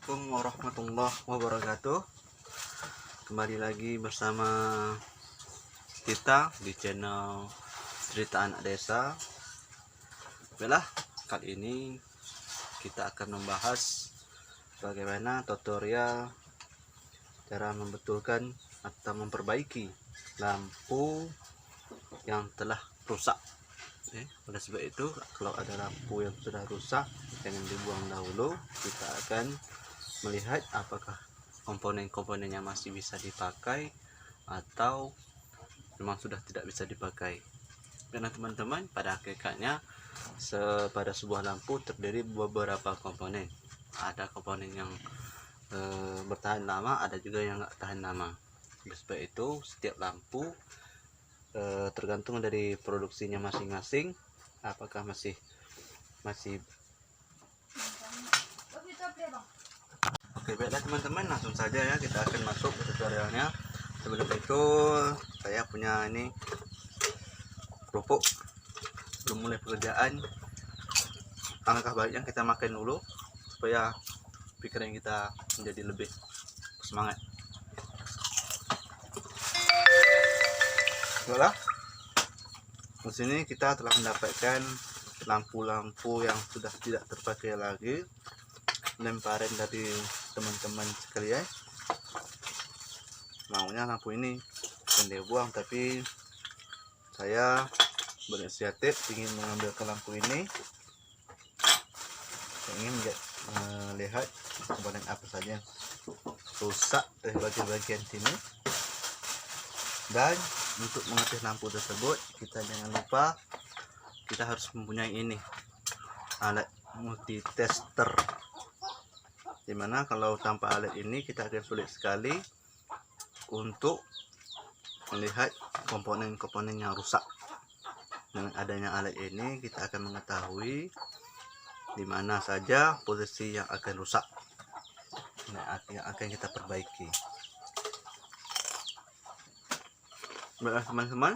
Assalamualaikum warahmatullahi wabarakatuh. Kembali lagi bersama kita di channel Cerita Anak Desa. Baiklah, kali ini kita akan membahas bagaimana tutorial cara membetulkan atau memperbaiki lampu yang telah rusak. Oleh sebab itu, kalau ada lampu yang sudah rusak, jangan dibuang dahulu. Kita akan melihat apakah komponen-komponennya masih bisa dipakai atau memang sudah tidak bisa dipakai. Karena teman-teman, pada hakikatnya pada sebuah lampu terdiri beberapa komponen. Ada komponen yang bertahan lama, ada juga yang nggak tahan lama. Oleh sebab itu, setiap lampu tergantung dari produksinya masing-masing, apakah masih Oke, baiklah teman-teman, langsung saja ya kita akan masuk ke tutorialnya. Sebelum itu saya punya ini kerupuk. Sebelum mulai pekerjaan, alangkah baiknya kita makan dulu supaya pikiran kita menjadi lebih semangat. Baiklah, di sini kita telah mendapatkan lampu-lampu yang sudah tidak terpakai lagi, lemparan dari teman-teman sekalian. Maunya lampu ini akan dibuang, tapi saya berinisiatif ingin mengambil ke lampu ini. Saya ingin melihat komponen apa saja yang rusak dari bagian-bagian sini. Dan untuk mengatasi lampu tersebut, kita jangan lupa kita harus mempunyai ini, alat multitester, dimana kalau tanpa alat ini kita akan sulit sekali untuk melihat komponen-komponen yang rusak. Dengan adanya alat ini kita akan mengetahui di mana saja posisi yang akan rusak, yang akan kita perbaiki. Baiklah teman-teman,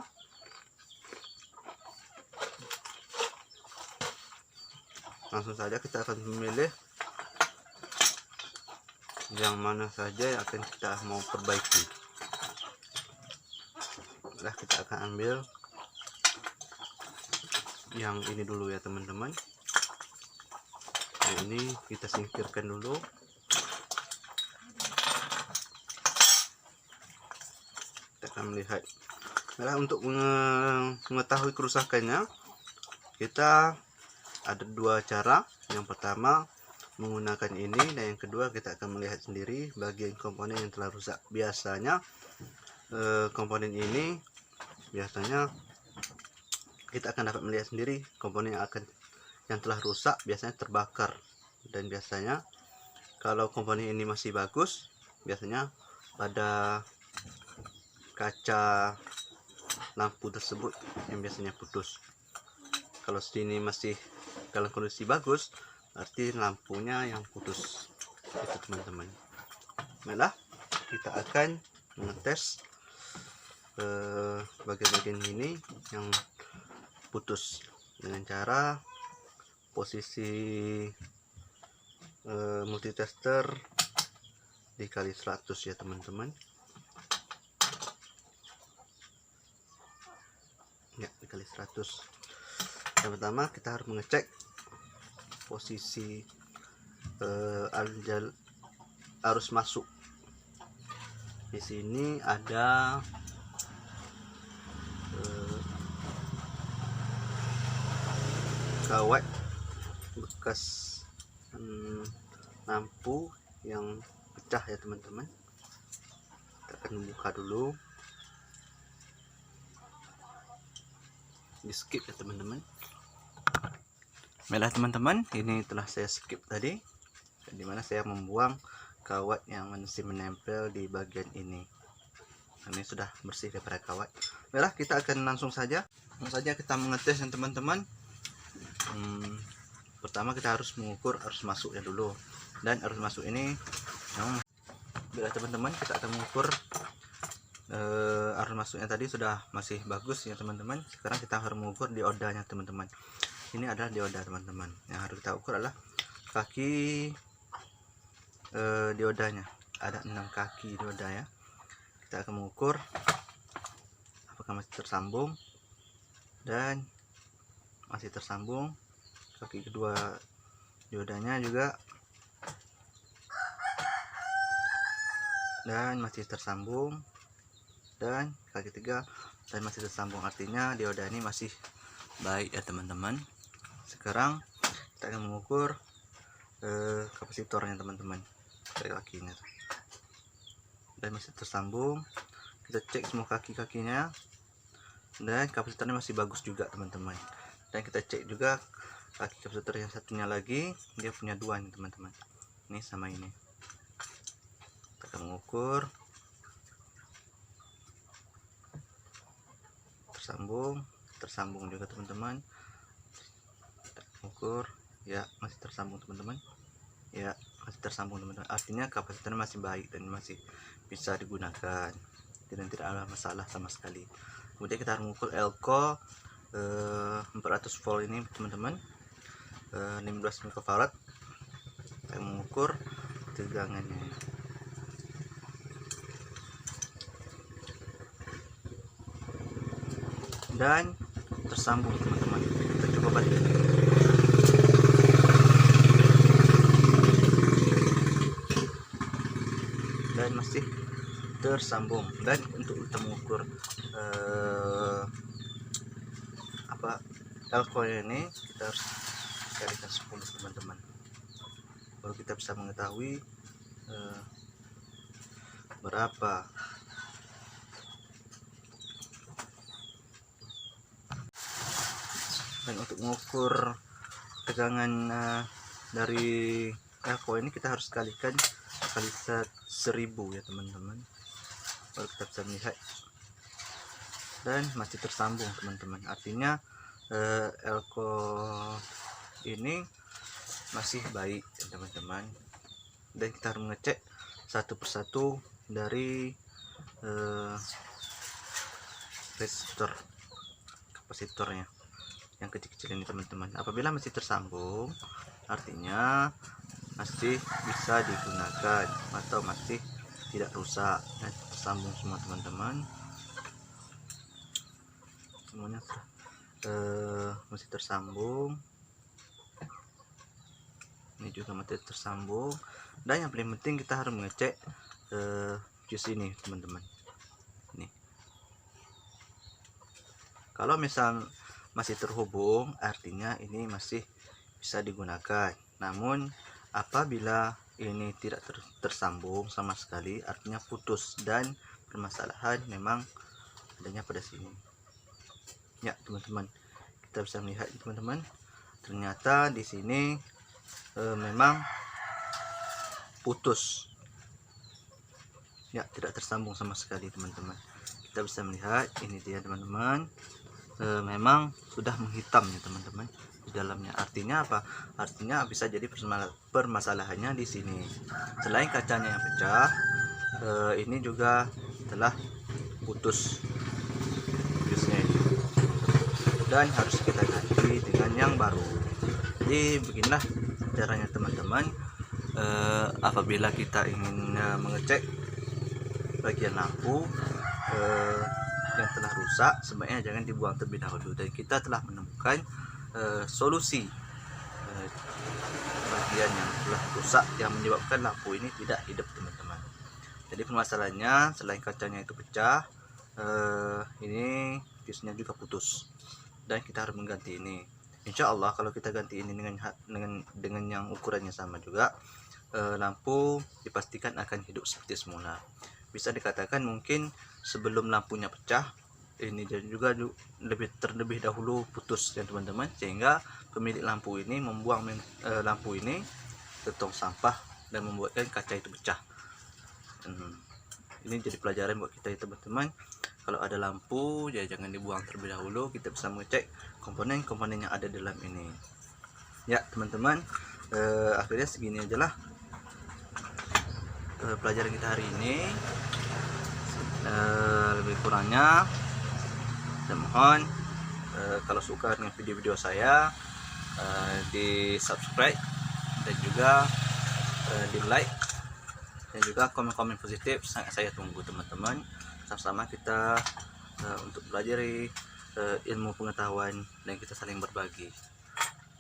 langsung saja kita akan memilih yang mana saja yang akan kita mau perbaiki. Nah, kita akan ambil yang ini dulu ya teman-teman. Ini kita singkirkan dulu. Kita akan melihat. Nah, untuk mengetahui kerusakannya, kita ada dua cara. Yang pertama menggunakan ini, dan yang kedua kita akan melihat sendiri bagian komponen yang telah rusak. Biasanya komponen ini biasanya kita akan dapat melihat sendiri komponen yang telah rusak biasanya terbakar. Dan biasanya kalau komponen ini masih bagus, biasanya pada kaca lampu tersebut yang biasanya putus. Kalau sini masih dalam kondisi bagus, arti lampunya yang putus. Itu teman-teman. Baiklah, kita akan mengetes bagian-bagian ini yang putus dengan cara posisi multitester dikali 100 ya teman-teman. Ya, dikali 100. Yang pertama kita harus mengecek posisi arus masuk. Di sini ada kawat bekas lampu yang pecah ya teman-teman. Kita akan membuka dulu, di skip ya teman-teman. Baiklah teman-teman, ini telah saya skip tadi, dimana saya membuang kawat yang masih menempel di bagian ini. Ini sudah bersih daripada kawat. Baiklah, kita akan langsung saja kita mengetes ya teman-teman. Pertama kita harus mengukur arus masuknya dulu, dan arus masuk ini baiklah teman-teman, kita akan mengukur arus masuknya tadi sudah masih bagus ya teman-teman. Sekarang kita harus mengukur diodanya teman-teman. Ini adalah dioda teman-teman. Yang harus kita ukur adalah kaki diodanya. Ada 6 kaki dioda ya. Kita akan mengukur apakah masih tersambung, dan masih tersambung. Kaki kedua diodanya juga, dan masih tersambung, dan kaki ketiga dan masih tersambung. Artinya dioda ini masih baik ya teman-teman. Sekarang kita akan mengukur kapasitornya teman-teman, dari kakinya, dan masih tersambung. Kita cek semua kaki-kakinya, dan kapasitornya masih bagus juga teman-teman. Dan kita cek juga kaki kapasitor yang satunya lagi, dia punya 2 nih teman-teman, ini sama ini. Kita akan mengukur, tersambung juga teman-teman. Ukur ya, masih tersambung teman-teman, ya masih tersambung teman-teman. Artinya kapasitornya masih baik dan masih bisa digunakan dan tidak ada masalah sama sekali. Kemudian kita harus mengukur elko 400 volt ini teman-teman, 15 mikrofarad. Kita mengukur tegangannya, dan tersambung teman-teman. Kita coba balik, dan masih tersambung. Dan untuk kita mengukur elko ini, kita harus kalikan 10 teman-teman, baru kita bisa mengetahui berapa. Dan untuk mengukur tegangan dari elko ini, kita harus kalikan kali 1000 ya teman-teman, baru kita bisa melihat. Dan masih tersambung teman-teman, artinya elko ini masih baik ya teman-teman. Dan kita harus mengecek satu persatu dari resistor kapasitornya yang kecil-kecil ini teman-teman. Apabila masih tersambung, artinya masih bisa digunakan atau masih tidak rusak dan tersambung semua teman-teman. Semuanya masih tersambung, ini juga masih tersambung. Dan yang paling penting kita harus mengecek fuse ini teman-teman. Nih, kalau misal masih terhubung, artinya ini masih bisa digunakan. Namun apabila ini tidak tersambung sama sekali, artinya putus, dan permasalahan memang adanya pada sini ya teman-teman. Kita bisa melihat teman-teman, ternyata di sini memang putus ya, tidak tersambung sama sekali teman-teman. Kita bisa melihat ini dia teman-teman, memang sudah menghitam ya teman-teman di dalamnya. Artinya apa? Artinya bisa jadi permasalahannya di sini. Selain kacanya yang pecah, ini juga telah putus fuse-nya ini, dan harus kita ganti dengan yang baru. Jadi beginilah caranya teman-teman. Apabila kita ingin mengecek bagian lampu yang telah rusak, sebaiknya jangan dibuang terlebih dahulu. Dan kita telah menemukan solusi bagian yang telah rusak yang menyebabkan lampu ini tidak hidup teman-teman. Jadi permasalahannya, selain kacanya itu pecah, ini fuse-nya juga putus, dan kita harus mengganti ini. Insya Allah kalau kita ganti ini dengan yang ukurannya sama juga, lampu dipastikan akan hidup seperti semula. Bisa dikatakan mungkin sebelum lampunya pecah, ini juga terlebih dahulu putus ya teman-teman, sehingga pemilik lampu ini membuang lampu ini ke tong sampah dan membuatkan kaca itu pecah. Ini jadi pelajaran buat kita ya teman-teman. Kalau ada lampu ya jangan dibuang terlebih dahulu. Kita bisa mengecek komponen-komponen yang ada dalam ini ya teman-teman. Akhirnya segini aja lah pelajaran kita hari ini. Lebih kurangnya saya mohon kalau suka dengan video-video saya, di subscribe dan juga di like dan juga komen-komen positif sangat saya tunggu teman-teman. Sama-sama kita untuk belajar ilmu pengetahuan dan kita saling berbagi.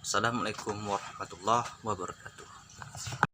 Assalamualaikum warahmatullahi wabarakatuh.